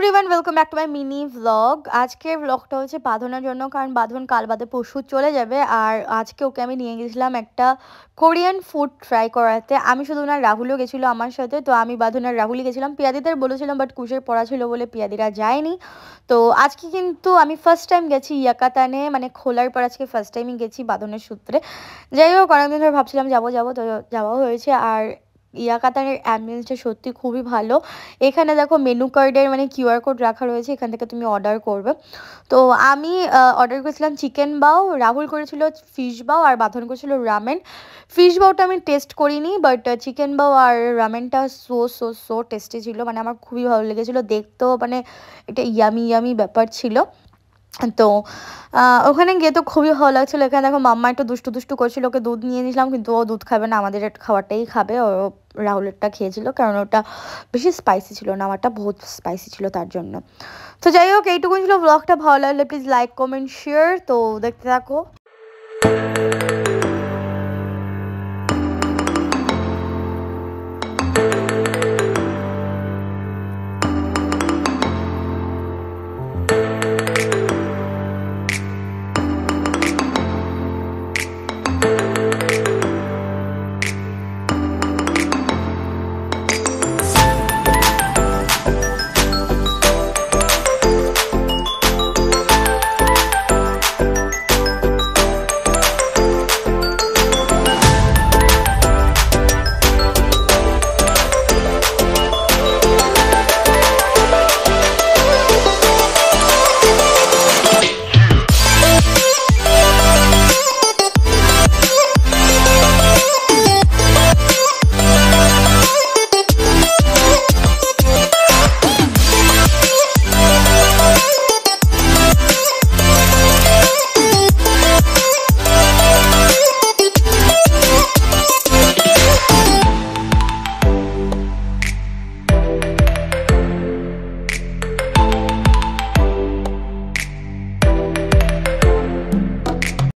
Everyone, welcome back to my mini vlog. আজকের ভ্লগটা হচ্ছে বাঁধনের জন্য, কারণ বাঁধন কাল বাদে পরশু চলে যাবে। আর আজকে ওকে আমি নিয়ে গেছিলাম একটা কোরিয়ান ফুড ট্রাই করাতে। আমি শুধু না, রাহুলও গেছিলো আমার সাথে। তো আমি বাঁধন আর রাহুলই গেছিলাম, পিয়াদিদের বলেছিলাম, বাট কুশের পড়া ছিল বলে পিয়াদিরা যায়নি। তো আজকে কিন্তু আমি ফার্স্ট টাইম গেছি ইয়াকাতানে, মানে খোলার পর আজকে ফার্স্ট টাইমই গেছি বাঁধনের সূত্রে। যাই হোক, অনেকদিন ধরে ভাবছিলাম যাবো যাবো, তো যাওয়া হয়েছে। আর ইয়াকাতানের অ্যাম্বিয়েন্সটা সত্যি খুবই ভালো। এখানে দেখো মেনু কার্ডের মানে কিউআর কোড রাখা রয়েছে, এখান থেকে তুমি অর্ডার করবে। তো আমি অর্ডার করেছিলাম চিকেন বাও, রাহুল করেছিল ফিশ বাও, আর বাঁধন করেছিল রামেন। ফিশ বাওটা আমি টেস্ট করিনি, বাট চিকেন বাও আর রামেনটা সো সো সো টেস্টি ছিল। মানে আমার খুবই ভালো লেগেছিলো, দেখতেও মানে এটা ইয়ামি ইয়ামি ব্যাপার ছিল। তো ওখানে গিয়ে তো খুবই ভালো লাগছিলো। এখানে দেখো মাম্মা একটু দুষ্টু দুষ্টু করছিল, ওকে দুধ নিয়ে নিয়েছিলাম, কিন্তু ও দুধ খাবে না, আমাদের খাবারটাই খাবে। ও রাহুলেরটা খেয়েছিল, কারণ ওটা বেশি স্পাইসি ছিল না, আমারটা বহুত স্পাইসি ছিল তার জন্য। তো যাই হোক, এইটুকুন ছিল ব্লগটা। ভালো লাগলে প্লিজ লাইক কমেন্ট শেয়ার। তো দেখতে থাকো।